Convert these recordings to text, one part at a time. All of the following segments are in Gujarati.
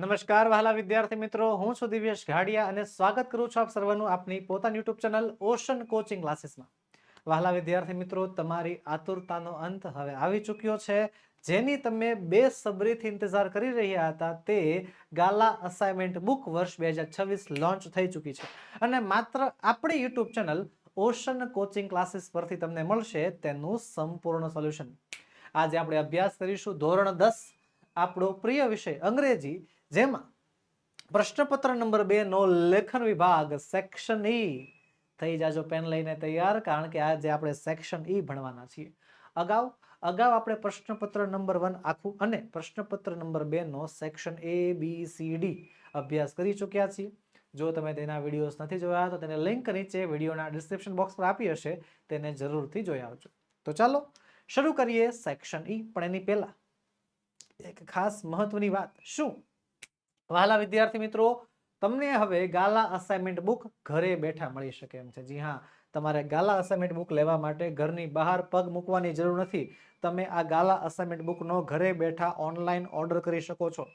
નમસ્કાર વહાલા વિદ્યાર્થી મિત્રો, હું છું દિવ્યેશ ઘાડિયા અને સ્વાગત કરું છું આપ સર્વનું આપની પોતાની યુટ્યુબ ચેનલ ઓશન કોચિંગ ક્લાસીસમાં. વહાલા વિદ્યાર્થી મિત્રો, તમારી આતુરતાનો અંત હવે આવી ચૂક્યો છે. જેની તમે બેસબરીથી ઇંતજાર કરી રહ્યા હતા તે ગાલા અસાઇનમેન્ટ બુક વર્ષ 2026 લોન્ચ થઈ ચૂકી છે અને માત્ર આપણી YouTube channel ocean coaching classes પરથી તમને મળશે તેનું સંપૂર્ણ સોલ્યુશન. આજે આપણે અભ્યાસ કરીશું ધોરણ 10, આપણો પ્રિય વિષય અંગ્રેજી, જેમાં પ્રશ્નપત્ર નંબર 2 નો લેખન વિભાગ સેક્શન ઈ. થઈ જાજો પેન લઈને તૈયાર, કારણ કે આજે આપણે સેક્શન ઈ ભણવાના છીએ. અગાઉ આપણે પ્રશ્નપત્ર નંબર 1 આખું અને પ્રશ્નપત્ર નંબર 2 નો section A B C D અભ્યાસ કરી ચૂક્યા છીએ. જો તમે તેના વિડીયોઝ નથી જોયા તો તેને લિંક નીચે વિડીયોના ડિસ્ક્રિપ્શન બોક્સ પર આપી હશે, તેને જરૂરથી જોઈ આવજો. તો ચાલો શરૂ કરીએ સેક્શન ઈ. પણ એની પહેલા એક ખાસ મહત્વની વાત. શું વહાલા વિદ્યાર્થી મિત્રો, તમને હવે ગાલા અસાઇનમેન્ટ બુક ઘરે બેઠા મળી શકે એમ છે. જી હા, તમારે ગાલા અસાઇનમેન્ટ બુક લેવા માટે ઘરની બહાર પગ મૂકવાની જરૂર નથી. તમે આ ગાલા અસાઇનમેન્ટ બુકનો ઘરે બેઠા ઓનલાઈન ઓર્ડર કરી શકો છો.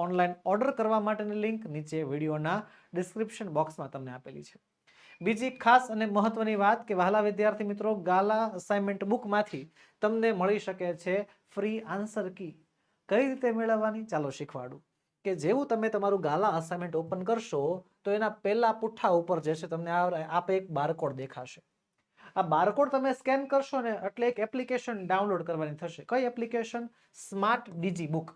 ઓનલાઈન ઓર્ડર કરવા માટેની લિંક નીચે વિડીયોના ડિસ્ક્રિપ્શન બોક્સમાં તમને આપેલી છે. બીજી ખાસ અને મહત્વની વાત કે વહાલા વિદ્યાર્થી મિત્રો, ગાલા અસાઇનમેન્ટ બુકમાંથી તમને મળી શકે છે ફ્રી આન્સર કી. કઈ રીતે મેળવવાની ચાલો શીખવાડું. કે જેવું તમે તમારું ગાલા અસાઇનમેન્ટ ઓપન કરશો તો એના પહેલા પુઠ્ઠા ઉપર જે છે તમને આપે એક બારકોડ દેખાશે. આ બારકોડ તમે સ્કેન કરશો ને એટલે એક એપ્લિકેશન ડાઉનલોડ કરવાની થશે. કઈ એપ્લિકેશન? Smart DG book.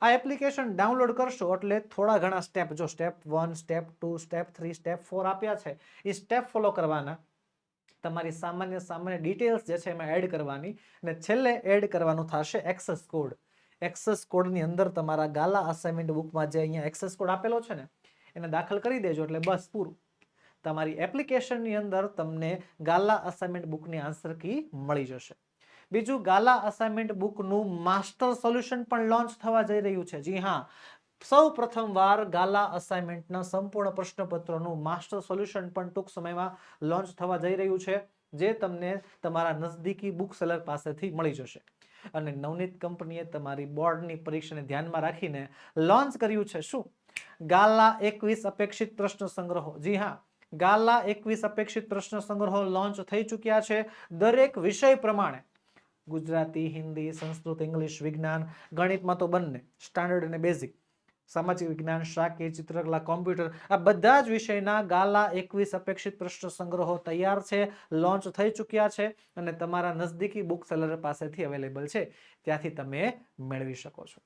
આ એપ્લિકેશન ડાઉનલોડ કરશો એટલે થોડા ઘણા સ્ટેપ, જો સ્ટેપ 1, સ્ટેપ 2, સ્ટેપ 3, સ્ટેપ 4 આપ્યા છે, એ સ્ટેપ ફોલો કરવાના. તમારી સામાન્ય ડિટેલ્સ જે છે એમાં એડ કરવાની અને છેલ્લે એડ કરવાનું થશે એક્સેસ કોડ. એક્સેસ કોડની અંદર તમારા ગાલા અસાઇનમેન્ટ બુકમાં જે અહીંયા એક્સેસ કોડ આપેલો છે ને એને દાખલ કરી દેજો એટલે બસ પૂરું. તમારી એપ્લિકેશનની અંદર તમને ગાલા અસાઇનમેન્ટ બુકની આન્સર કી મળી જશે. બીજું, ગાલા અસાઇનમેન્ટ બુકનું માસ્ટર સોલ્યુશન પણ લોન્ચ થવા જઈ રહ્યું છે. જી હા, સૌ પ્રથમવાર ગાલા અસાઇનમેન્ટના સંપૂર્ણ પ્રશ્નપત્રોનું માસ્ટર સોલ્યુશન પણ ટૂંક સમયમાં લોન્ચ થવા જઈ રહ્યું છે, જે તમને તમારા નજદીકી બુક સેલર પાસેથી મળી જશે. અને નવનીત કંપનીએ તમારી બોર્ડની પરીક્ષાને ધ્યાનમાં રાખીને લોન્ચ કર્યું છે શું? ગાલા 21 અપેક્ષિત પ્રશ્ન સંગ્રહો. જી હા, ગાલા 21 અપેક્ષિત પ્રશ્ન સંગ્રહો લોન્ચ થઈ ચૂક્યા છે. દરેક વિષય પ્રમાણે ગુજરાતી, હિન્દી, સંસ્કૃત, ઇંગ્લિશ, વિજ્ઞાન, ગણિતમાં તો બંને સ્ટાન્ડર્ડ અને બેઝિક, સામાજિક વિજ્ઞાન, શાકે, ચિત્રકલા, કોમ્પ્યુટર, આ બધા જ વિષયના ગાલા 21 અપેક્ષિત પ્રશ્ન સંગ્રહો તૈયાર છે, લોન્ચ થઈ ચૂક્યા છે અને તમારા નજદીકી બુક સેલર પાસેથી અવેલેબલ છે, ત્યાંથી તમે મેળવી શકો છો.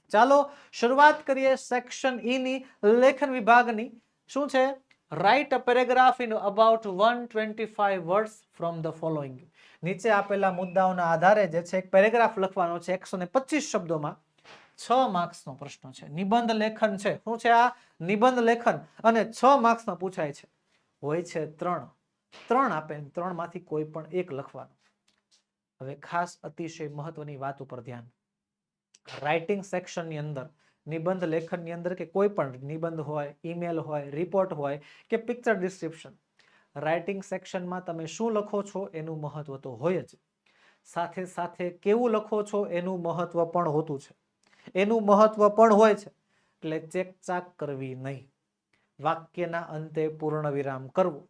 ચાલો શરૂઆત કરીએ સેક્શન ઈ ની લેખન વિભાગની. શું છે? Write a paragraph in about 125 words from the following. નીચે આપેલા મુદ્દાઓના આધારે જે છે એક પેરેગ્રાફ લખવાનો છે 125 શબ્દોમાં. 6 માર્ક્સનો પ્રશ્ન છે. નિબંધ લેખન છે. શું છે આ? નિબંધ લેખન. અને 6 માર્ક્સમાં પૂછાય છે. હોય છે 3 આપે, 3 માંથી કોઈ પણ એક લખવાનું. હવે ખાસ અતિશય મહત્વની વાત ઉપર ધ્યાન. રાઇટિંગ સેક્શનની અંદર, નિબંધ લેખનની અંદર કે કોઈ પણ નિબંધ હોય, ઈમેલ હોય, રિપોર્ટ હોય કે પિક્ચર ડિસ્ક્રિપ્શન, રાઇટિંગ સેક્શનમાં તમે શું લખો છો એનું મહત્વ તો હોય જ. સાથે સાથે કેવું લખો છો એનું મહત્વ પણ હોતું છે. એનું મહત્વ પણ હોય છે. એટલે ચેકચાક કરવી નહીં. વાક્યના અંતે પૂર્ણ વિરામ કરવું.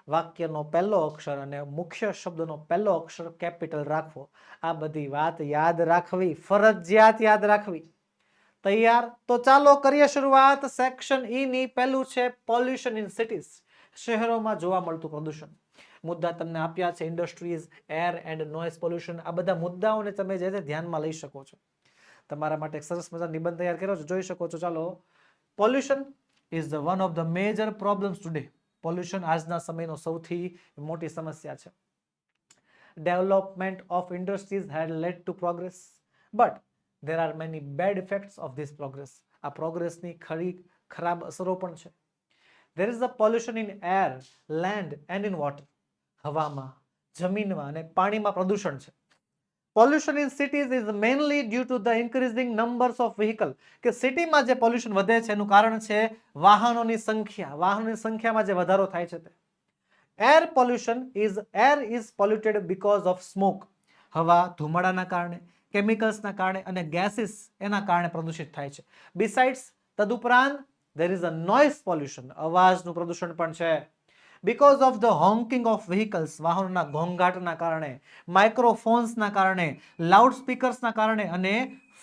વાક્યનો પહેલો અક્ષર અને મુખ્ય શબ્દનો પહેલો અક્ષર કેપિટલ રાખવો. આ બધી વાત યાદ રાખવી, ફરજિયાત યાદ રાખવી. તૈયાર? તો ચાલો કરીએ શરૂઆત. સેક્શન ઈ ની પહેલું છે પોલ્યુશન ઇન સિટીઝ. શહેરોમાં જોવા મળતું પ્રદૂષણ. મુદ્દા તમને આપ્યા છે industries, air and noise pollution. આ બધા મુદ્દાઓને તમે જે છે ધ્યાનમાં લઈ શકો છો. તમારા માટે એક સરસ મજાનો નિબંધ તૈયાર કર્યો છે, જોઈ શકો છો. ચાલો. Pollution is the one of the major problems today. Pollution આજના સમયનો સૌથી મોટી સમસ્યા છે. Development of industries had led to progress, but there are many bad effects of this progress. આ પ્રોગ્રેસની ખરાબ અસરો પણ છે. There is a pollution in air, land and in water. હવામાં, જમીનમાં અને પાણીમાં પ્રદૂષણ છે. Pollution in cities is mainly due to the increasing numbers of vehicle. કે સિટીમાં જે પોલ્યુશન વધે છે એનું કારણ છે વાહનોની સંખ્યા. વાહનોની સંખ્યામાં જે વધારો થાય છે તે. Air pollution is polluted because of smoke. હવા ધુમાડાના કારણે, કેમિકલ્સના કારણે અને ગેસીસ એના કારણે પ્રદૂષિત થાય છે. બિસાઇડ્સ, તદુપરાંત there is a noise pollution, અવાજનું પ્રદૂષણ પણ છે. because of the honking of vehicles, વાહનોના ઘોંઘાટના કારણે, માઇક્રોફોન્સના કારણે, લાઉડ સ્પીકર્સના કારણે અને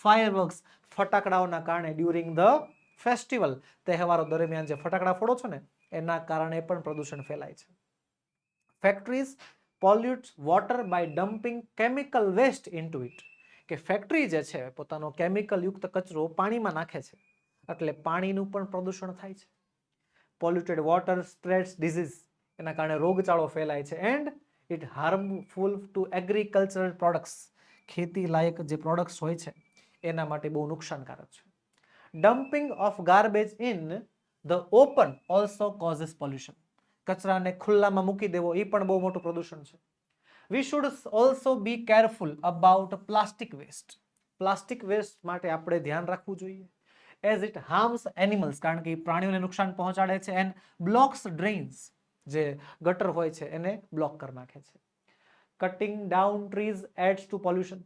ફાયરવર્ક્સ, ફટાકડાઓના કારણે ડ્યુરિંગ ધ ફેસ્ટિવલ, તહેવારો દરમિયાન જે ફટાકડા ફોડો છો ને એના કારણે પણ પ્રદૂષણ ફેલાય છે. Factories pollute water by dumping chemical waste into it, કે ફેક્ટરી જે છે પોતાનો કેમિકલ યુક્ત કચરો પાણીમાં નાખે છે એટલે પાણીનું પણ પ્રદૂષણ થાય છે. પોલ્યુટેડ વોટર સ્પ્રેડ્સ ડિઝીઝ, એના કારણે રોગચાળો ફેલાય છે. And it harmful to agricultural products, ખેતી લાયક જે પ્રોડક્ટ્સ હોય છે એના માટે બહુ નુકસાનકારક છે. Dumping of garbage in the open also causes pollution, કચરાને ખુલ્લામાં મૂકી દેવો એ પણ બહુ મોટું પ્રદૂષણ છે. We should also be careful about plastic waste. Plastic waste માટે આપણે ધ્યાન રાખવું જોઈએ. As it harms animals, કારણ કે પ્રાણીઓને નુકસાન પહોંચાડે છે. and blocks drains, જે ગટર હોય છે એને બ્લોક કરી નાખે છે. Cutting down trees adds to pollution.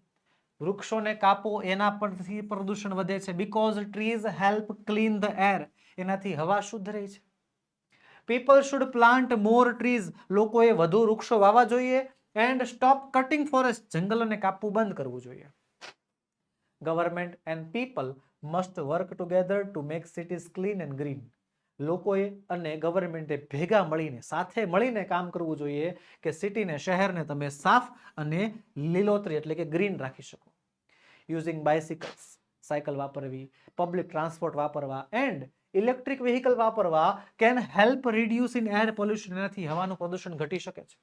વૃક્ષોને કાપો એના પરથી પ્રદૂષણ વધે છે. because trees help clean the air, એનાથી હવા શુદ્ધ રહે છે. People should plant more trees, લોકોએ વધુ વૃક્ષો વાવવા જોઈએ. and stop cutting forest, જંગલોને કાપવું બંધ કરવું જોઈએ. Government and people must work together to make cities clean and green. લોકોએ અને ગવર્મેન્ટે ભેગા મળીને સાથે મળીને કામ કરવું જોઈએ કે સિટીને શહેરને તમે સાફ અને લીલોતરી એટલે કે ગ્રીન રાખી શકો. યુઝિંગ બાયસિકલ્સ, સાયકલ વાપરવી, પબ્લિક ટ્રાન્સપોર્ટ વાપરવા એન્ડ ઇલેક્ટ્રિક વ્હીકલ વાપરવા can help reduce in air pollution, એનાથી હવાનું પ્રદૂષણ ઘટી શકે છે.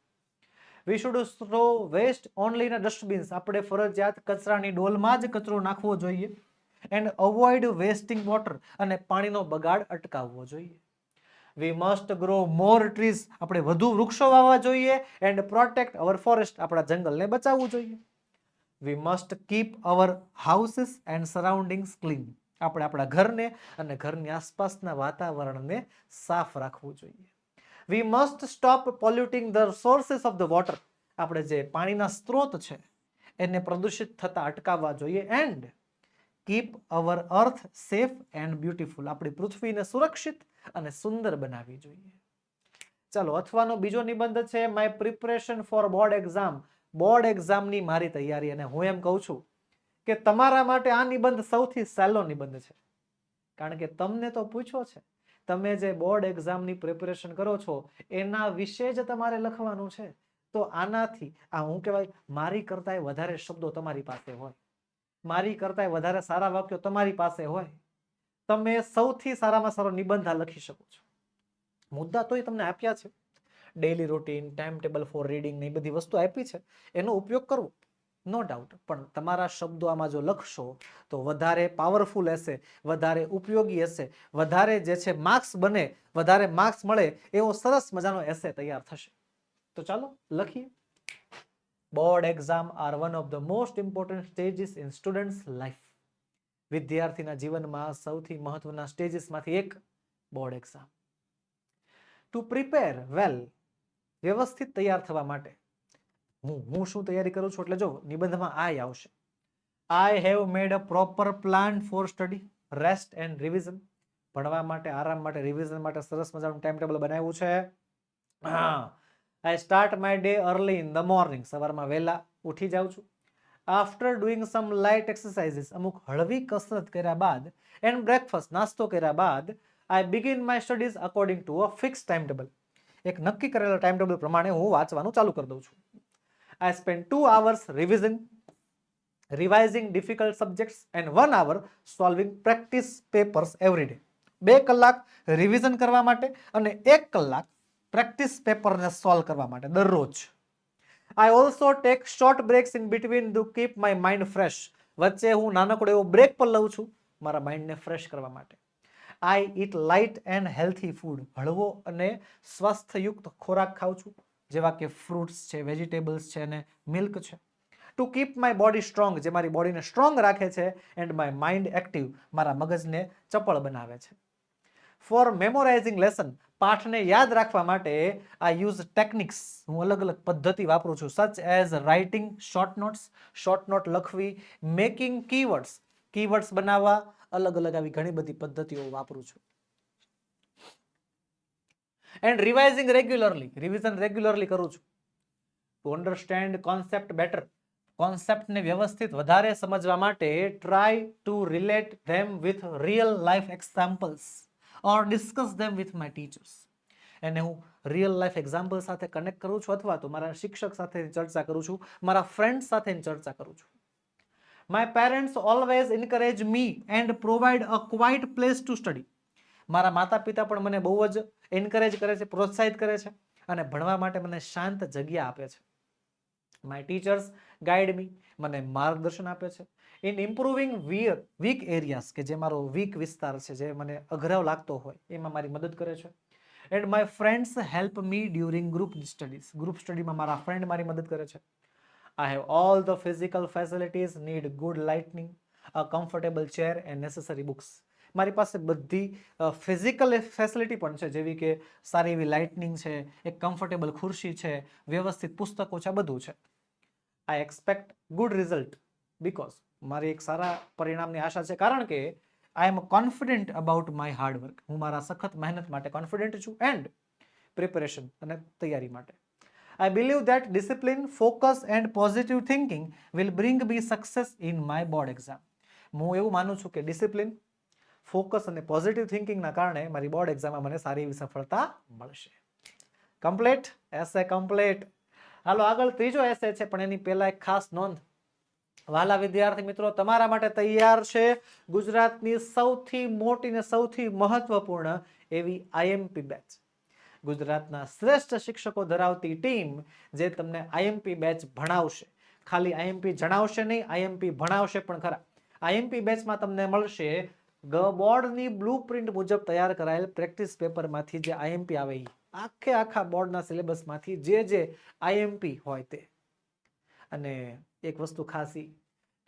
We should throw waste only in a dustbins, આપણે ફરજિયાત કચરાની ડોલમાં જ કચરો નાખવો જોઈએ. and avoid wasting water, અને પાણીનો બગાડ અટકાવવો જોઈએ. We must grow more trees, આપણે વધુ વૃક્ષો વાવવા જોઈએ. and protect our forest, આપણા જંગલને બચાવવું જોઈએ. We must keep our houses and surroundings clean, આપણે આપણા ઘરને અને ઘરની આસપાસના વાતાવરણને સાફ રાખવું જોઈએ. We must stop polluting the sources of the water, આપણે જે પાણીના સ્ત્રોત છે એને પ્રદૂષિત થતા અટકાવવા જોઈએ. and keep our earth safe and beautiful, આપણી પૃથ્વીને સુરક્ષિત અને સુંદર બનાવવી જોઈએ. ચાલો, અથવાનો બીજો નિબંધ છે my preparation for board exam, board એક્ઝામની મારી તૈયારી. અને હું એમ કહું છું કે તમારા માટે આ નિબંધ સૌથી સહેલો નિબંધ છે, કારણ કે તમને તો પૂછ્યો છે, તમે જે બોર્ડ એક્ઝામની પ્રિપેરેશન કરો છો એના વિશે જ તમારે લખવાનું છે. તો આનાથી આ હું કહેવાય મારી કરતાંય વધારે શબ્દો તમારી પાસે હોય, મારી કરતાંય વધારે સારા વાક્યો તમારી પાસે હોય, તમે સૌથી સારામાં સારો નિબંધ આ લખી શકો છો. મુદ્દા તોય તમને આપ્યા છે, daily routine, time table for reading ને એ બધી વસ્તુ આપી છે, એનો ઉપયોગ કરવો નો ડાઉટ. પણ તમારા શબ્દો આમાં જો લખશો તો વધારે પાવરફુલ હશે, વધારે ઉપયોગી હશે, વધારે જે છે માર્ક્સ બને, વધારે માર્ક્સ મળે એવો સરસ મજાનો એસે તૈયાર થશે. તો ચાલો લખીએ. Board exam are one of the most important stages in students life. વિદ્યાર્થીના જીવનમાં સૌથી મહત્વના સ્ટેજીસમાંથી એક board exam. To prepare well, વ્યવસ્થિત તૈયાર થવા માટે હું શું તૈયારી કરું છું એટલે જો નિબંધમાં આ આવશે. I have made a proper plan for study, rest and revision. ભણવા માટે, આરામ માટે, રિવિઝન માટે સરસ મજાનું ટાઈમ ટેબલ બનાવ્યું છે. I start my day early in the morning, સવારમાં વહેલા ઉઠી જાઉં છું. After doing some light exercises, અમુક હળવી કસરત કર્યા બાદ, and breakfast, નાસ્તો કર્યા બાદ, I begin my studies according to a fixed timetable. એક નક્કી કરેલા ટાઈમ ટેબલ પ્રમાણે હું વાંચવાનું ચાલુ કરી દઉં છું. I spend 2 hours revising difficult subjects and 1 hour solving practice papers every day. 2 કલાક રિવિઝન કરવા માટે અને 1 કલાક પ્રેક્ટિસ પેપરને સોલ્વ કરવા માટે દરરોજ. I also take short breaks in between to keep my mind fresh. વચ્ચે હું નાનકડો એવો બ્રેક પર લઉં છું મારા માઇન્ડને ફ્રેશ કરવા માટે. I eat light and healthy food. હળવો અને સ્વાસ્થ્યયુક્ત ખોરાક ખાઉં છું, જેવા કે ફ્રૂટ્સ છે, વેજીટેબલ્સ છે અને મિલ્ક છે. To keep my body strong, જે મારી બોડીને સ્ટ્રોંગ રાખે છે. એન્ડ માય માઇન્ડ એક્ટિવ, મારા મગજને ચપળ બનાવે છે. ફોર મેમોરાઇઝિંગ લેસન, પાઠને યાદ રાખવા માટે આ યુઝ ટેકનિક્સ, હું અલગ અલગ પદ્ધતિ વાપરું છું. Such as writing short notes, short note લખવી, મેકિંગ કીવર્ડ્સ, કીવર્ડ્સ બનાવવા અલગ અલગ આવી ઘણી બધી પદ્ધતિઓ વાપરું છું. એન્ડ રિવાઇઝિંગ રેગ્યુલરલી, રિવિઝન રેગ્યુલરલી કરું છું ટુ અન્ડરસ્ટેન્ડ કોન્સેપ્ટ બેટર. કોન્સેપ્ટને વ્યવસ્થિત વધારે સમજવા માટે try to relate them with real life examples or discuss them with my teachers. એને હું રિયલ લાઈફ એક્ઝામ્પલ સાથે કનેક્ટ કરું છું અથવા તો મારા શિક્ષક સાથે ચર્ચા કરું છું, મારા ફ્રેન્ડ સાથે ચર્ચા કરું છું. My parents always encourage me and provide a quiet place to study. મારા માતા પિતા પણ મને બહુ જ એન્કરેજ કરે છે, પ્રોત્સાહિત કરે છે અને ભણવા માટે મને શાંત જગ્યા આપે છે. માય ટીચર્સ ગાઈડ મી, મને માર્ગદર્શન આપે છે. ઇન ઇમ્પ્રુવિંગ વીક એરિયાઝ, કે જે મારો વીક વિસ્તાર છે, જે મને અઘરાવ લાગતો હોય એમાં મારી મદદ કરે છે. And my friends help me during group studies. Group સ્ટડીમાં મારા ફ્રેન્ડ મારી મદદ કરે છે. I have all the physical facilities, need good lightning, a comfortable chair and necessary books. મારી પાસે બધી ફિઝિકલ ફેસિલિટી પણ છે, જેવી કે સારી એવી લાઇટનિંગ છે, એક કમ્ફર્ટેબલ ખુરશી છે, વ્યવસ્થિત પુસ્તકો છે, બધું છે. આઈ એક્સપેક્ટ ગુડ રિઝલ્ટ બીકોઝ, મારી એક સારા પરિણામની આશા છે કારણ કે આઈ એમ કોન્ફિડન્ટ અબાઉટ માય હાર્ડવર્ક. હું મારા સખત મહેનત માટે કોન્ફિડન્ટ છું એન્ડ પ્રિપેરેશન અને તૈયારી માટે. I believe that discipline, focus and positive thinking will bring me success in my board exam. હું એવું માનું છું કે ડિસિપ્લિન, ફોકસ અને પોઝિટિવ થિંકિંગના કારણે મારી બોર્ડ એક્ઝામમાં મને સારી એવી સફળતા મળશે. કમ્પ્લીટ, એસે કમ્પ્લીટ. હાલો આગળ ત્રીજો એસે છે, પણ એની પહેલા એક ખાસ નોંધ. વાલા વિદ્યાર્થી મિત્રો, તમારા માટે તૈયાર છે ગુજરાતની સૌથી મોટી ને સૌથી મહત્વપૂર્ણ એવી આઈએમપી બેચ. ગુજરાતના શ્રેષ્ઠ શિક્ષકો ધરાવતી ટીમ જે તમને આઈએમપી બેચ ભણાવશે. ખાલી આઈએમપી જણાવશે નહીં, આઈએમપી ભણાવશે પણ ખરા. આઈએમપી બેચમાં તમને મળશે બોર્ડની બ્લુપ્રિન્ટ મુજબ તૈયાર કરાયેલ પ્રેક્ટિસ પેપરમાંથી જે આઈએમપી આવે એ આખા બોર્ડના સિલેબસમાંથી જે આઈએમપી હોય તે. અને એક વસ્તુ ખાસી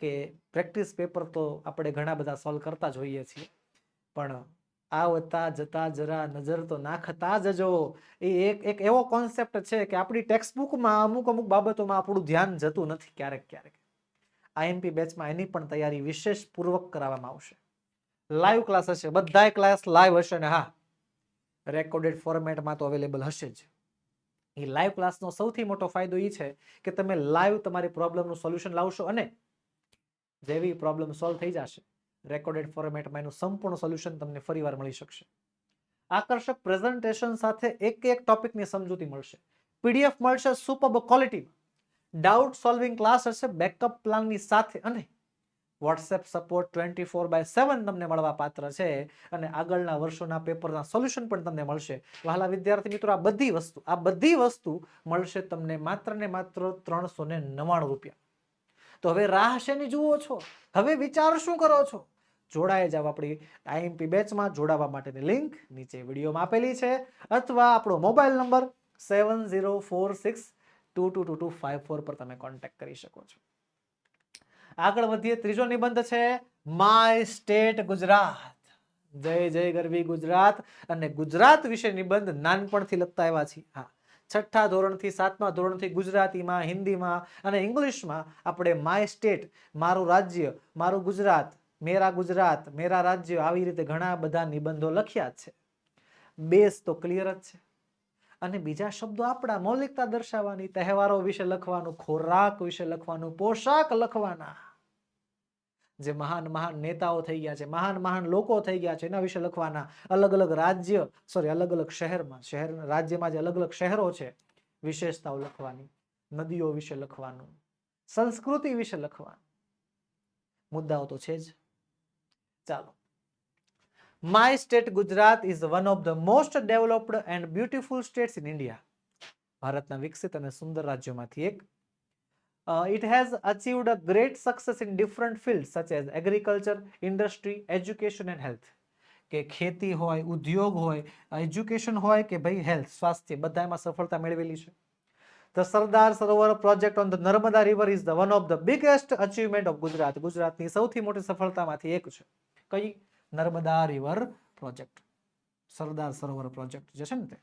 કે પ્રેક્ટિસ પેપર તો આપણે ઘણા બધા સોલ્વ કરતા જ હોઈએ છીએ, પણ આવતા જતા જરા નજર તો નાખતા જજો. એ એક એવો કોન્સેપ્ટ છે કે આપણી ટેક્સ્ટબુકમાં અમુક બાબતોમાં આપણું ધ્યાન જતું નથી ક્યારેક. આઈએમપી બેચમાં એની પણ તૈયારી વિશેષ પૂર્વક કરાવવામાં આવશે. લાઈવ ક્લાસ હશે, બધાય ક્લાસ લાઈવ હશે ને હા, રેકોર્ડેડ ફોર્મેટમાં તો અવેલેબલ હશે જ. એ લાઈવ ક્લાસનો સૌથી મોટો ફાયદો એ છે કે તમે લાઈવ તમારી પ્રોબ્લેમનું સોલ્યુશન લાવશો અને જેવી પ્રોબ્લેમ સોલ્વ થઈ જશે, રેકોર્ડેડ ફોર્મેટમાં એનું સંપૂર્ણ સોલ્યુશન તમને ફરીવાર મળી શકશે. આકર્ષક પ્રેઝન્ટેશન સાથે એક ટોપિકની સમજૂતી મળશે. પીડીએફ મળશે સુપર્બ ક્વોલિટીમાં. ડાઉટ સોલ્વિંગ ક્લાસ હશે બેકઅપ પ્લાનની સાથે અને વોટ્સએપ સપોર્ટ 24/7 તમને મળવા પાત્ર છે અને આગળના વર્ષોના પેપરના સોલ્યુશન પણ તમને મળશે. વહાલા વિદ્યાર્થી મિત્રો, આ બધી વસ્તુ મળશે તમને માત્ર ને માત્ર 399 રૂપિયા. તો હવે રાહ શેની જુઓ છો? હવે વિચાર શું કરો છો? જોડાઈ જાવ આપણી આઈએમપી બેચમાં. જોડાવા માટેની લિંક નીચે વિડીયોમાં આપેલી છે અથવા આપણો મોબાઈલ નંબર 7046222254 પર તમે કોન્ટેક્ટ કરી શકો છો. આગળ વધીએ. ત્રીજો નિબંધ છે માય સ્ટેટ ગુજરાત. જય ગરવી ગુજરાત. અને ગુજરાત વિશે નિબંધ નાનપણથી લખતા આવ્યા છીએ. હા, 6થા ધોરણથી 7મા ધોરણથી ગુજરાતીમાં, હિન્દીમાં અને ઇંગ્લિશમાં આપણે માય સ્ટેટ, મારું રાજ્ય, મારું ગુજરાત, મેરા રાજ્ય, આવી રીતે ઘણા બધા નિબંધો લખ્યા છે. બેઝ તો ક્લિયર જ છે. અને બીજા શબ્દો આપણા મૌલિકતા દર્શાવવાની, તહેવારો વિશે લખવાનું, ખોરાક વિશે લખવાનું, પોશાક લખવાના. જે મહાન નેતાઓ થઈ ગયા છે, મહાન લોકો થઈ ગયા છે, એના વિશે લખવાના. અલગ અલગ શહેરમાં, રાજ્યમાં જે અલગ અલગ શહેરો છે, વિશેષતાઓ લખવાની. નદીઓ વિશે લખવાનું, સંસ્કૃતિ વિશે લખવાનું. મુદ્દાઓ તો છે જ. ચાલો. My state Gujarat is one of the most developed and beautiful states in India. ભારતના વિકસિત અને સુંદર રાજ્યોમાંથી એક. It has achieved a great success in different fields such as agriculture, industry, education and health. કે ખેતી હોય, ઉદ્યોગ હોય, એજ્યુકેશન હોય કે ભાઈ હેલ્થ, સ્વાસ્થ્ય, બધામાં સફળતા મેળવેલી છે. The Sardar Sarovar project on the Narmada river is the one of the biggest achievement of Gujarat. ગુજરાતની સૌથી મોટી સફળતામાંથી એક છે. કઈ? Narmada river project, Sardar Sarovar project જે છે ને તે.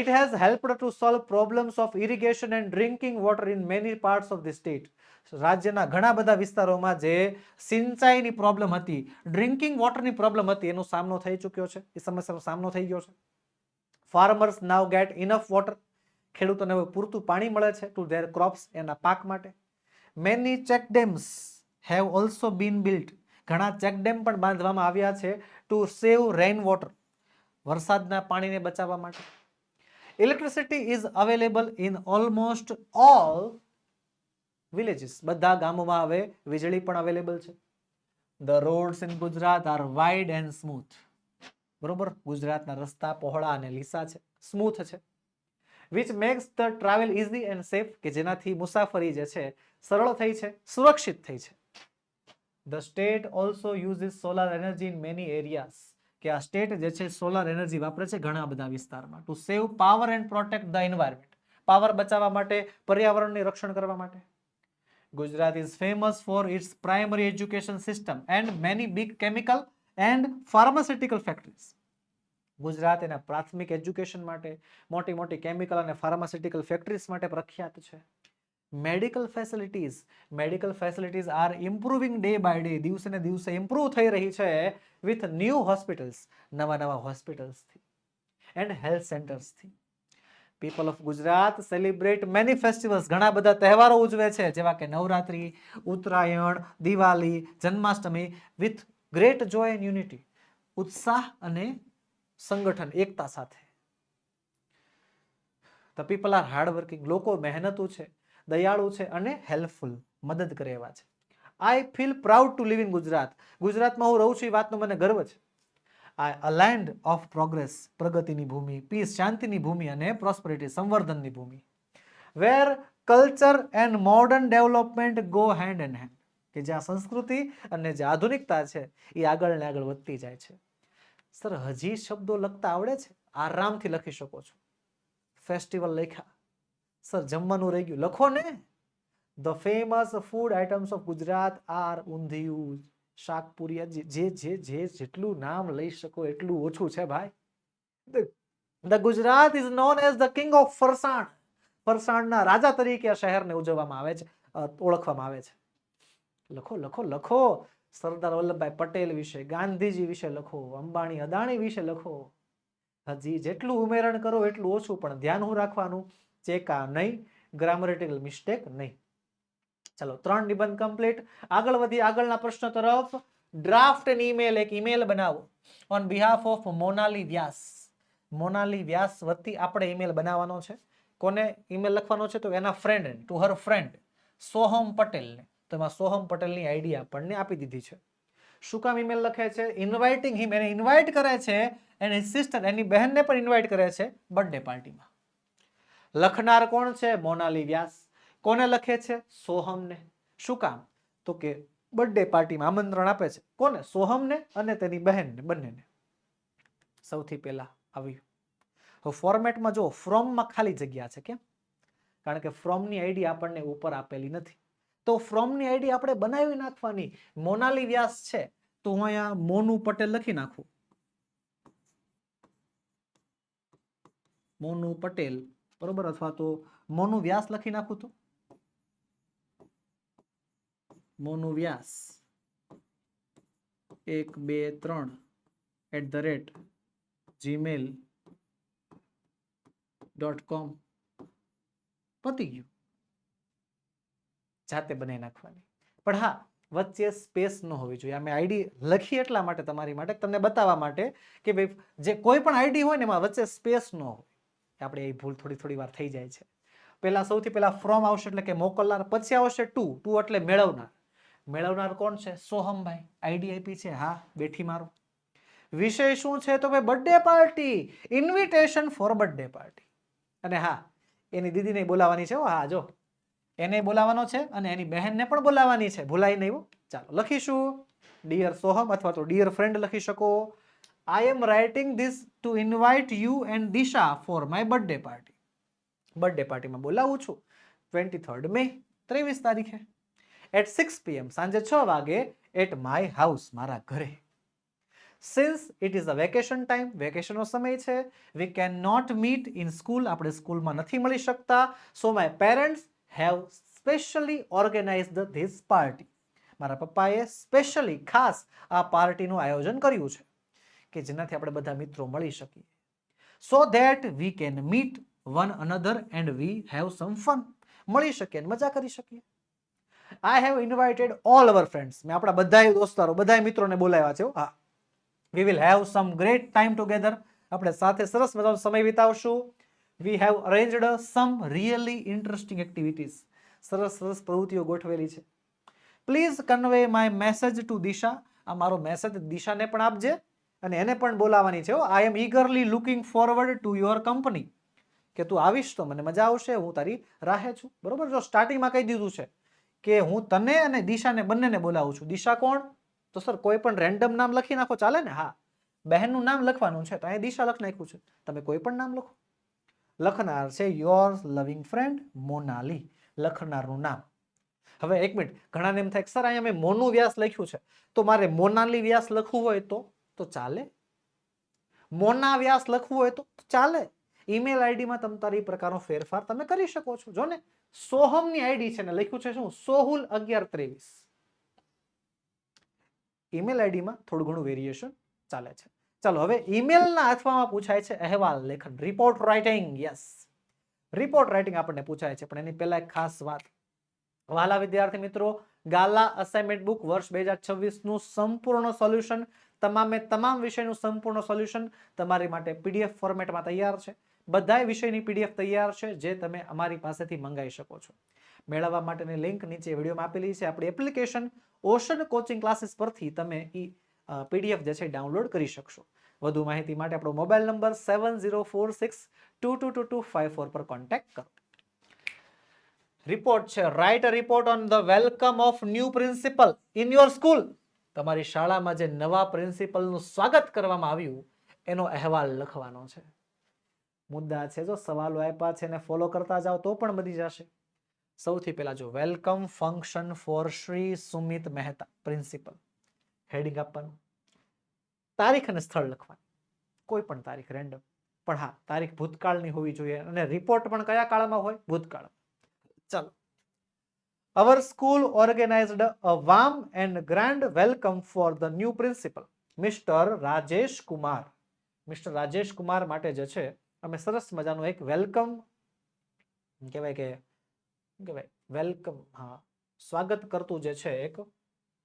It has helped to solve problems of irrigation and drinking water in many parts of the state. રાજ્યના ઘણા બધા વિસ્તારોમાં જે સિંચાઈની પ્રોબ્લેમ હતી, ડ્રિંકિંગ વોટરની પ્રોબ્લેમ હતી, એનો સામનો થઈ ચૂક્યો છે, એ સમસ્યાનો સામનો થઈ ગયો છે. ફાર્મર્સ નાઉ ગેટ ઇનફ વોટર, ખેડૂતોને હવે પૂરતું પાણી મળે છે ટુ ધેર ક્રોપ્સ, એના પાક માટે. Many check dams have also been built, ઘણા ચેક ડેમ પણ બાંધવામાં આવ્યા છે ટુ સેવ રેઇન વોટર, વરસાદના પાણીને બચાવવા માટે. Electricity is available in almost all villages, બધા ગામોમાં હવે વીજળી પણ અવેલેબલ છે. The roads in Gujarat are wide and smooth, બરોબર, ગુજરાતના રસ્તા પહોળા અને લીસા છે, સ્મૂથ છે. Which makes the travel easy and safe, કે જેનાથી મુસાફરી જે છે સરળ થઈ છે, સુરક્ષિત થઈ છે. The state also uses solar energy in many areas, કે આ સ્ટેટ જે છે સોલાર એનર્જી વાપરે છે ઘણા બધા વિસ્તારમાં, to save power and protect the environment, power બચાવવા માટે, પર્યાવરણનું રક્ષણ કરવા માટે. Gujarat is famous for its primary education system and many big chemical and pharmaceutical factories, Gujarat એના પ્રાથમિક એજ્યુકેશન માટે, મોટી મોટી કેમિકલ અને ફાર્માસ્યુટિકલ ફેક્ટરીઝ માટે પ્રખ્યાત છે. Medical facilities are improving day by day, દિવસે ને દિવસે ઇમ્પ્રુવ થઈ રહી છે વિથ ન્યૂ હોસ્પિટલ્સ, નવા હોસ્પિટલ્સથી એન્ડ હેલ્થ સેન્ટર્સથી. People of Gujarat celebrate many festivals, ઘણા બધા તહેવારો ઉજવે છે જેવા કે Navratri, Uttarayan, Diwali, Janmashtami, with great joy and unity, ઉત્સાહ અને સંગઠન, એકતા સાથે. The people are hard working, લોકો મહેનતુ છે, દયાળુ છે અને હેલ્પફુલ, મદદ કરે એવા છે. I feel proud to live in Gujarat, ગુજરાતમાં હું રહું છું એ વાતનો મને ગર્વ છે. a land of progress, પ્રગતિની ભૂમિ, પીસ, શાંતિની ભૂમિ અને પ્રોસ્પરિટી, સંવર્ધનની ભૂમિ. where culture and modern development go hand in hand, કે જ્યાં સંસ્કૃતિ અને જે આધુનિકતા છે એ આગળ ને આગળ વધતી જાય છે. સર હજી શબ્દો લખતા આવડે છે? આરામથી લખી શકો છો. ફેસ્ટિવલ લખ્યા, સર જમવાનું રહી ગયું, લખો ને. The famous food items of Gujarat are undhiyu, શાકપુરિયા, જે જેટલું નામ લઈ શકો એટલું ઓછું છે ભાઈ. The Gujarat is known as the king of farsan, ફરસાણના રાજા તરીકે આ શહેરને ઉજવવામાં આવે છે, ઓળખવામાં આવે છે. લખો લખો લખો, સરદાર વલ્લભભાઈ પટેલ વિશે, ગાંધીજી વિશે લખો, અંબાણી અદાણી વિશે લખો. હજી જેટલું ઉમેરણ કરો એટલું ઓછું, પણ ધ્યાન હું રાખવાનું, ચેકા નહીં, ગ્રામરેટિકલ મિસ્ટેક નહીં. ચલો 3 નિબંધ કમ્પ્લીટ. આગળ વધી આગળના પ્રશ્ન તરફ. ડ્રાફ્ટ એન ઈમેલ, એક ઈમેલ બનાવો ઓન બિહાફ ઓફ મોનાલી વ્યાસ. મોનાલી વ્યાસ વતી આપણે ઈમેલ બનાવવાનો છે. કોને ઈમેલ લખવાનો છે? તો એના friend, to her friend Soham પટેલને. તો એમાં સોહમ પટેલની આઈડી આપણને આપી દીધી છે. શું કામ ઈમેલ લખે છે? ઇન્વાઇટિંગ હિમ, એને ઇન્વાઇટ કરે છે, એની સિસ્ટર, એની બહેનને પણ ઇન્વાઇટ કરે છે બર્થડે પાર્ટીમાં. લખનાર કોણ છે? મોનાલી વ્યાસ. કોને લખે છે? સોહમને. શું કામ? તો કે બર્થડે પાર્ટીમાં આમંત્રણ આપે છે. કોને? સોહમને અને તેની બહેનને, બંનેને. સૌથી પહેલા આવ્યું. હવે ફોર્મેટમાં જો ફ્રોમમાં ખાલી જગ્યા છે. કેમ? કારણ કે ફ્રોમની આઈડી આપણને ઉપર આપેલી નથી. તો ફ્રોમની આઈડી આપણે બનાવી નાખવાની. મોનાલી વ્યાસ છે તો હું અહીંયા મોનુ પટેલ લખી નાખું. મોનુ પટેલ, બરોબર, અથવા તો મોનુ વ્યાસ લખી નાખું તો મોનુ વ્યાસ 123@gmail.com. પતી ગયું. જાતે બનાવી નાખવાની. પણ હા, વચ્ચે સ્પેસ ન હોવી જોઈએ. અમે આઈડી લખી એટલા માટે, તમારી માટે, તમને બતાવવા માટે કે ભાઈ જે કોઈ પણ આઈડી હોય ને એમાં વચ્ચે સ્પેસ ન હોય. આપણે એ ભૂલ થોડી વાર થઈ જાય છે. પહેલા સૌથી પહેલા ફ્રોમ આવશે એટલે કે મોકલનાર, પછી આવશે ટુ એટલે મેળવનાર. મેળવનાર કોણ છે? સોહમભાઈ. આઈડી આપી છે, હા, બેઠી મારો. વિષય શું છે? તો ભાઈ birthday party, invitation four birthday party. અને હા, એની દીદીને બોલાવવાની છે. હા, જો એને બોલાવવાનો છે અને એની બહેનને પણ બોલાવવાની છે, ભૂલાય નહીં. ચાલો લખીશું. ડિયર સોહમ અથવા તો ડિયર ફ્રેન્ડ લખી શકો. I am writing this to invite you and Disha for my birthday party. Birthday પાર્ટીમાં બોલાવું છું 23rd મે, 23 તારીખે at 6 PM, સાંજે 6 વાગે at my house, મારા ઘરે. Since it is a vacation time, વેકેશનનો સમય છે, we cannot meet in school, આપણે સ્કૂલમાં નથી મળી શકતા, so my parents have specially organised this party. મારા પપ્પાએ સ્પેશિયલી ખાસ આ પાર્ટીનું આયોજન કર્યું છે કે જેનાથી આપણે બધા મિત્રો મળી શકીએ. So that we can meet one another and we have some fun. મળી શકીએ મજા કરી શકીએ. I have invited all our friends. મેં આપણા બધાય દોસ્તારો બધાય મિત્રોને બોલાવ્યા છે. હા, we will have some great time together. આપણે સાથે સરસ મજાનો સમય વિતાવશું. We have arranged some really interesting activities. સરસ સરસ પ્રવૃત્તિઓ ગોઠવેલી છે. Please convey my message to Disha. આ મારો મેસેજ દિશાને પણ આપજે અને એને પણ બોલાવવાની છે. I am eagerly looking forward to your company. કે તું આવીશ તો મને મજા આવશે, હું તારી રાહે છું. બરોબર. જો સ્ટાર્ટિંગમાં કહી દીધું છે કે હું તને અને દિશાને બંનેને બોલાવું છું. દિશા કોણ? તો સર કોઈ પણ રેન્ડમ નામ લખી નાખો ચાલે ને? હા, બહેનનું નામ લખવાનું છે તો અહીં દિશા લખી નાખ્યું છે. તમે કોઈ પણ નામ લખો. લખનાર છે યોર લવિંગ ફ્રેન્ડ મોનાલી. લખનારનું નામ. હવે એક મિનિટ, ઘણાને એમ થાય સર અહીંયા મેં મોનું વ્યાસ લખ્યું છે તો મારે મોનાલી વ્યાસ લખવું હોય તો ચાલે. મોના વ્યાસ લખવું હોય તો ચાલે. ઈમેલ આઈડીમાં તમે તારી પ્રકારનો ફેરફાર તમે કરી શકો છો. જો ને સોહમની આઈડી છે ને લખ્યું છે શું? સોહુલ 1123. ઈમેલ આઈડીમાં થોડું ઘણું વેરિએશન ચાલે છે. ચાલો હવે ઈમેલના અથવામાં પૂછાય છે અહેવાલ લેખન, report writing. Yes, report writing આપણને પૂછાય છે. પણ એની પહેલા એક ખાસ વાત, વહાલા વિદ્યાર્થી મિત્રો, ગાલા અસાઇનમેન્ટ બુક વર્ષ 2026 નું સંપૂર્ણ સોલ્યુશન, તમામે તમામ વિષયનું સંપૂર્ણ સોલ્યુશન તમારી માટે પીડીએફ ફોર્મેટમાં તૈયાર છે. બધાય વિષયની પીડીએફ તૈયાર છે જે તમે અમારી પાસેથી મંગાવી શકો છો. મેળવવા માટેની લિંક નીચે વિડીયોમાં આપેલી છે. આપણી એપ્લિકેશન ઓશન કોચિંગ ક્લાસીસ પરથી તમે પીડીએફ જે છે ડાઉનલોડ કરી શકશો. વધુ માહિતી માટે આપણો મોબાઈલ નંબર 7046222254 પર કોન્ટેક્ટ કરો. રિપોર્ટ છે, write a report on the welcome of new principal in your school. તમારી શાળામાં જે નવા પ્રિન્સિપલનું સ્વાગત કરવામાં આવ્યું એનો અહેવાલ લખવાનો છે. મુદ્દા છે, જો સવાલો આપ્યા છે એને ફોલો કરતા જાઓ તો પણ બધી જશે. સૌથી પહેલા જો welcome function for Shri Sumit Mehta principal, heading આપવાનું. તારીખ અને સ્થળ લખવાનું, કોઈ પણ તારીખ રેન્ડમ, પણ હા તારીખ ભૂતકાળની હોવી જોઈએ અને રિપોર્ટ પણ કયા કાળમાં હોય? ભૂતકાળ. ચાલો. Our school organized a warm and grand welcome for the new principal, Mr. Rajesh Kumar. Mister Rajesh Kumar માટે જે છે અમે સરસ મજાનું એક વેલકમ કહેવાય કે વેલકમ, હા, સ્વાગત કરતું જે છે એક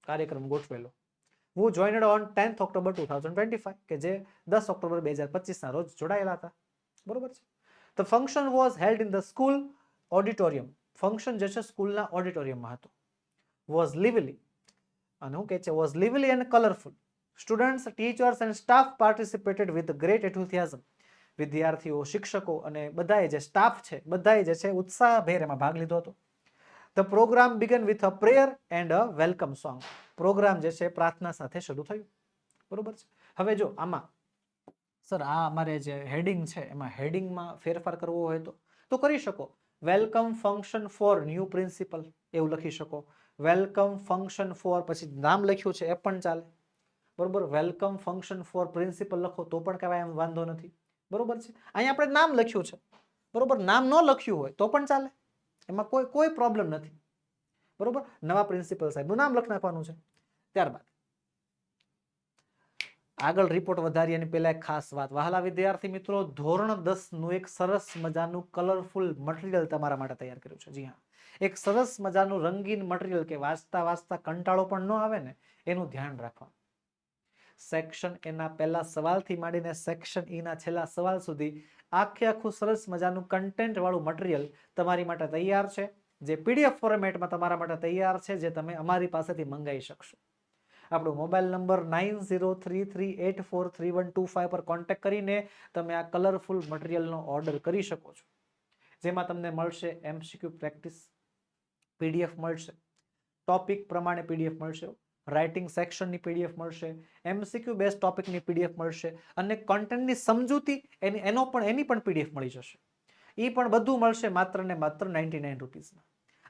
કાર્યક્રમ ગોઠવેલો. હું જોઈન્ડ ઓન 10th October 2025 કે જે 10 ઓક્ટોબર 2025 ના રોજ જોડાયેલા હતા. બરોબર છે. The function was held in the school auditorium. Function જે છે સ્કૂલના ઓડિટોરિયમમાં હતું. વોઝ લિવલી, અને હું કહે છે was lively and colourful. Students, teachers and staff participated with great enthusiasm. વિદ્યાર્થીઓ, શિક્ષકો અને બધાએ જે સ્ટાફ છે બધાએ જે છે ઉત્સાહભેર એમાં ભાગ લીધો હતો. The program began with a prayer and a welcome song. Program જે છે પ્રાર્થના સાથે શરૂ થયું. બરોબર છે. હવે જો આમાં સર આ અમારે જે હેડિંગ છે એમાં હેડિંગમાં ફેરફાર કરવો હોય તો કરી શકો. Welcome function for new principal એવું લખી શકો. વેલકમ ફંક્શન ફોર, પછી નામ લખ્યું છે એ પણ ચાલે. બરોબર. વેલકમ ફંક્શન ફોર પ્રિન્સિપલ લખો તો પણ કહેવાય, એમ વાંધો નથી. બરોબર છે. અહીંયા આપણે નામ લખ્યું છે, બરોબર, નામ ન લખ્યું હોય તો પણ ચાલે, એમાં કોઈ પ્રોબ્લેમ નથી. બરોબર. નવા પ્રિન્સિપલ સાહેબનું નામ લખી નાખવાનું છે. ત્યારબાદ આગળ રિપોર્ટ વધારી અને પહેલા એક ખાસ વાત, વહાલા વિદ્યાર્થી મિત્રો, ધોરણ 10 નું એક સરસ મજાનું કલરફુલ મટીરિયલ તમારા માટે તૈયાર કર્યું છે. જી હા, એક સરસ મજાનું રંગીન મટીરિયલ કે વાંચતા વાંચતા કંટાળો પણ ન આવે ને એનું ધ્યાન રાખવાનું. સેક્શન એ ના પહેલા સવાલથી માંડીને સેક્શન ઈ ના છેલ્લા સવાલ સુધી આખું સરસ મજાનું કન્ટેન્ટ વાળું મટીરિયલ તમારી માટે તૈયાર છે, જે પીડીએફ ફોર્મેટમાં તમારા માટે તૈયાર છે, જે તમે અમારી પાસેથી મંગાવી શકશો. આપણો મોબાઈલ નંબર 9033843125 પર કોન્ટેક્ટ કરીને તમે આ કલરફુલ મટીરિયલનો ઓર્ડર કરી શકો છો. જેમાં તમને મળશે MCQ પ્રેક્ટિસ પીડીએફ મળશે, ટોપિક પ્રમાણે પીડીએફ મળશે, રાઇટિંગ સેક્શનની પીડીએફ મળશે, MCQ બેઝ ટોપિકની પીડીએફ મળશે અને કન્ટેન્ટની સમજૂતી એની પણ પીડીએફ મળી જશે. એ પણ બધું મળશે માત્ર ને માત્ર 99 રૂપીસમાં.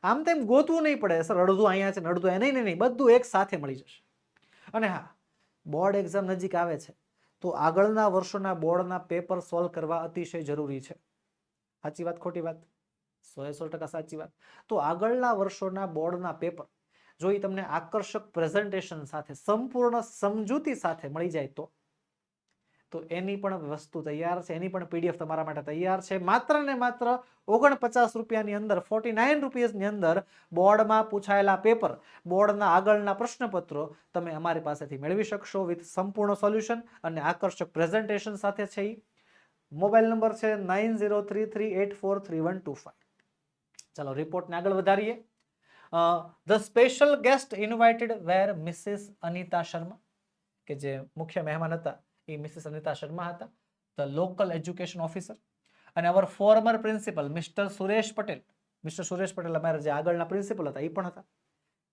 આમ તેમ ગોતવું નહીં પડે સર અડધું અહીંયા છે ને અડધું નહીં, બધું એક સાથે મળી જશે. અને હા, બોર્ડ એક્ઝામ નજીક આવે છે તો આગળના વર્ષોના બોર્ડના પેપર સોલ્વ કરવા અતિશય જરૂરી છે. સાચી વાત ખોટી વાત? 100% સાચી વાત. તો આગળના વર્ષોના બોર્ડના પેપર જો એ તમને આકર્ષક પ્રેઝન્ટેશન સાથે સંપૂર્ણ સમજૂતી સાથે મળી જાય તો એની પણ વસ્તુ તૈયાર છે, એની પણ પીડીએફ તમારા માટે તૈયાર છે. માત્ર ને માત્ર 49 રૂપિયાની અંદર, 49 રૂપીસની અંદર બોર્ડમાં પૂછાયેલા પેપર, બોર્ડના આગળના પ્રશ્નપત્રો તમે અમારી પાસેથી મેળવી શકશો વિથ સંપૂર્ણ સોલ્યુશન અને આકર્ષક પ્રેઝન્ટેશન સાથે છે. મોબાઈલ નંબર છે 9033843125. ચાલો રિપોર્ટને આગળ વધારીએ. The special guest invited were Mrs Anita Sharma, કે જે મુખ્ય મહેમાન હતા એ મિસિસ અનિતા શર્મા હતા, ધ લોકલ એજ્યુકેશન ઓફિસર. અને our former principal mister Suresh Patel, mister Suresh Patel અમારા જે આગળના પ્રિન્સિપલ હતા એ પણ હતા.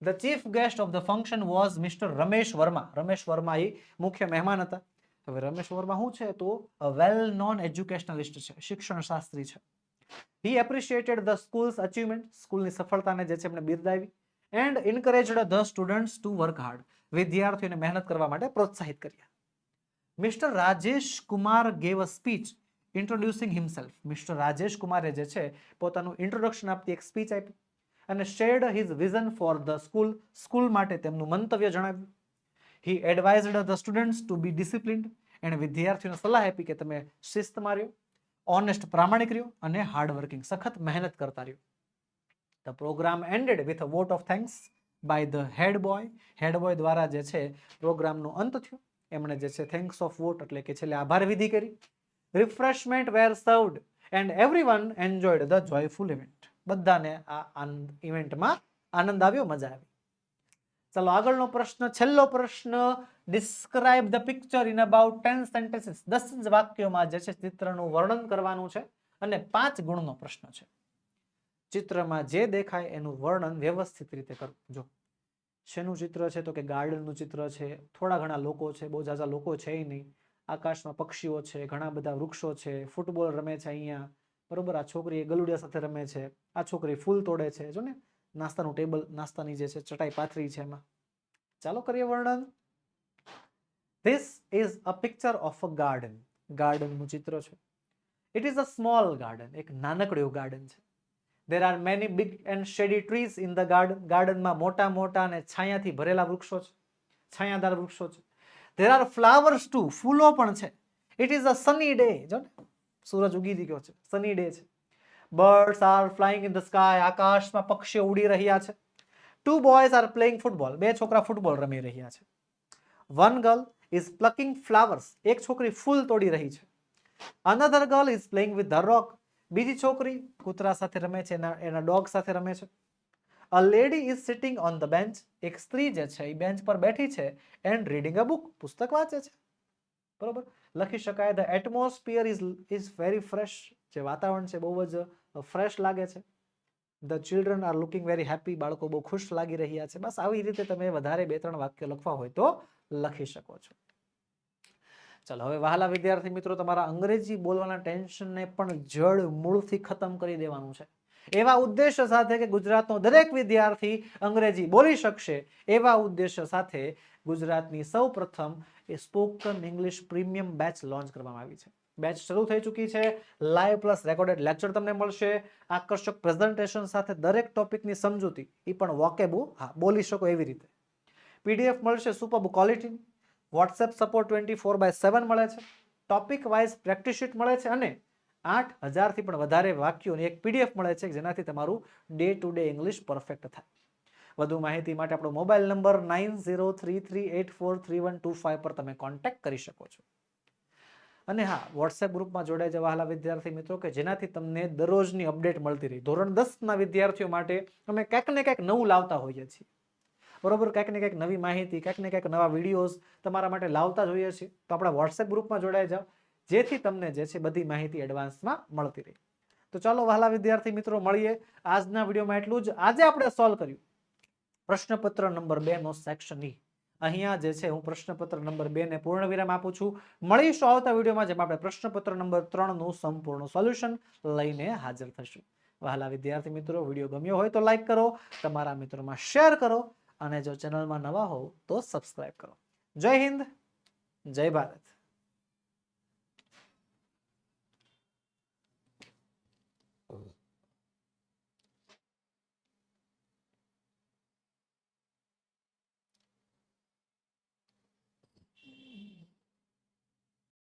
The chief guest of the function was mister Ramesh Verma. Ramesh Verma એ મુખ્ય મહેમાન હતા. હવે રમેશ વર્મા શું છે તો વેલ નોન એજ્યુકેશનલિસ્ટ છે, શિક્ષણ શાસ્ત્રી છે. He appreciated the school's achievement, સ્કૂલની સફળતાને જે છે એમણે બિરદાવી. And encouraged the students to work hard, વિદ્યાર્થીઓને મહેનત કરવા માટે પ્રોત્સાહિત કર્યા. Mister Rajesh Kumar gave a speech introducing himself. Mister Rajesh કુમારે જે છે પોતાનું ઇન્ટ્રોડક્શન આપતી એક સ્પીચ આપી અને shared his vision for the school, school માટે તેમનું મંતવ્ય જણાવ્યું. He advised the students to be disciplined, એણે વિદ્યાર્થીઓને સલાહ આપી કે તમે શિસ્તમાં રહ્યો, ઓનેસ્ટ પ્રામાણિક રહ્યો અને હાર્ડવર્કિંગ સખત મહેનત કરતા રહ્યો. The program ended with a vote of thanks by the head boy. Head boy દ્વારા જે છે પ્રોગ્રામનો અંત થયો. એમણે જે છે થેન્ક્સ ઓફ વોટ એટલે કે છેલ્લે આભાર વિધિ કરી. Refreshment were served and everyone enjoyed the joyful event. બધાને આ ઇવેન્ટમાં આનંદ આવ્યો, મજા આવી. ચાલો આગળનો પ્રશ્ન, છેલ્લો પ્રશ્ન. Describe the picture in about 10 sentences. 10 જ વાક્યોમાં જે છે ચિત્રનું વર્ણન કરવાનું છે અને 5 ગુણનો પ્રશ્ન છે. ચિત્રમાં જે દેખાય એનું વર્ણન વ્યવસ્થિત રીતે કરવું. જો શેનું ચિત્ર છે તો કે ગાર્ડનનું ચિત્ર છે, થોડા ઘણા લોકો છે, બહુ ઝાઝા લોકો છે નહીં, આકાશમાં પક્ષીઓ છે, ઘણા બધા વૃક્ષો છે, ફૂટબોલ રમે છે અહીંયા, બરોબર. આ છોકરી ગલુડિયા સાથે રમે છે, આ છોકરી ફૂલ તોડે છે, જો ને નાસ્તાનું ટેબલ, નાસ્તાની જે છે ચટાઈ પાથરી છે એમાં. ચાલો કરીએ વર્ણન. This is a picture of a garden. ગાર્ડનનું ચિત્ર છે. It is a small garden. એક નાનકડું ગાર્ડન છે. There are many big and shady trees in the garden. ગાર્ડનમાં મોટા મોટા અને છાયાથી ભરેલા વૃક્ષો છે, છાયાદાર વૃક્ષો છે. There are flowers too. ફૂલો પણ છે. It is a sunny day. જો ને સૂરજ ઉગી ગયો છે, સની ડે છે. Birds are flying in the sky. આકાશમાં પક્ષીઓ ઉડી રહ્યા છે. Two boys are playing football. બે છોકરા ફૂટબોલ રમી રહ્યા છે. One girl is plucking flowers. એક છોકરી ફૂલ તોડી રહી છે. Another girl is playing with the rock. બીજી છોકરી કૂતરા સાથે રમે છે, એના ડોગ સાથે રમે છે. A lady is sitting on the bench. એક સ્ત્રી જે છે એ બેન્ચ પર બેઠી છે and reading a book. પુસ્તક વાંચે છે, બરોબર. લખી શકાય the atmosphere is very fresh. જે વાતાવરણ છે બહુ જ ફ્રેશ લાગે છે. The children are looking very happy. બાળકો બહુ ખુશ લાગી રહ્યા છે. બસ આવી રીતે તમે વધારે 2-3 વાક્ય લખવા હોય તો લખી શકો છો. ચાલો હવે વહાલા વિદ્યાર્થી મિત્રો, તમારા અંગ્રેજી બોલવાના ટેન્શનને પણ જડ મૂળથી ખતમ કરી દેવાનું છે. એવા ઉદ્દેશ્ય સાથે કે ગુજરાતનો દરેક વિદ્યાર્થી અંગ્રેજી બોલી શકશે, એવા ઉદ્દેશ્ય સાથે ગુજરાતની સૌપ્રથમ એ spoken English premium batch launch કરવામાં આવી છે. બેચ શરૂ થઈ ચૂકી છે. લાઈવ પ્લસ રેકોર્ડેડ લેક્ચર તમને મળશે, આકર્ષક પ્રેઝન્ટેશન સાથે દરેક ટોપિકની સમજૂતી, એ પણ વોકેબુ, બોલી શકો એવી રીતે. પીડીએફ મળશે સુપર ક્વોલિટી. વોટ્સએપ સપોર્ટ 24/7 મળે છે. ટોપિક વાઇઝ પ્રેક્ટિસ શીટ મળે છે અને 8000થી પણ વધારે વાક્યોની એક પીડીએફ મળે છે જેનાથી તમારું day to day English perfect થાય. વધુ માહિતી માટે આપણો મોબાઈલ નંબર 9033843125 પર તમે કોન્ટેક્ટ કરી શકો છો. અને હા, વોટ્સએપ ગ્રુપમાં જોડાઈ જવા વહાલા વિદ્યાર્થી મિત્રો, કે જેનાથી તમને દરરોજની અપડેટ મળતી રહી. ધોરણ 10ના વિદ્યાર્થીઓ માટે અમે કંઈક ને કંઈક નવું લાવતા હોઈએ છીએ, બરોબર. કંઈક ને કંઈક નવી માહિતી, કંઈક ને કંઈક નવા વિડીયોઝ તમારા માટે લાવતા જોઈએ છીએ. તો આપણા વોટ્સએપ ગ્રુપમાં જોડાઈ જાઓ, જેથી તમને જે છે બધી માહિતી એડવાન્સમાં મળતી રહી. તો ચાલો વહાલા વિદ્યાર્થી મિત્રો મળીએ આજના વિડીયોમાં એટલું જ. આજે આપણે સોલ્વ કર્યું પ્રશ્નપત્ર નંબર 2 નો સેક્શન ઈ. અહીંયા જે છે હું પ્રશ્નપત્ર નંબર 2 ને પૂર્ણ વિરામ આપું છું. મળીશું આવતા વિડીયોમાં જેમાં આપણે પ્રશ્નપત્ર નંબર 3 નું સંપૂર્ણ સોલ્યુશન લઈને હાજર થશું. વહાલા વિદ્યાર્થી મિત્રો, વિડીયો ગમ્યો હોય તો લાઈક કરો, તમારા મિત્રોમાં શેર કરો અને જો ચેનલમાં નવા હો તો સબસ્ક્રાઇબ કરો. જય હિન્દ, જય ભારત.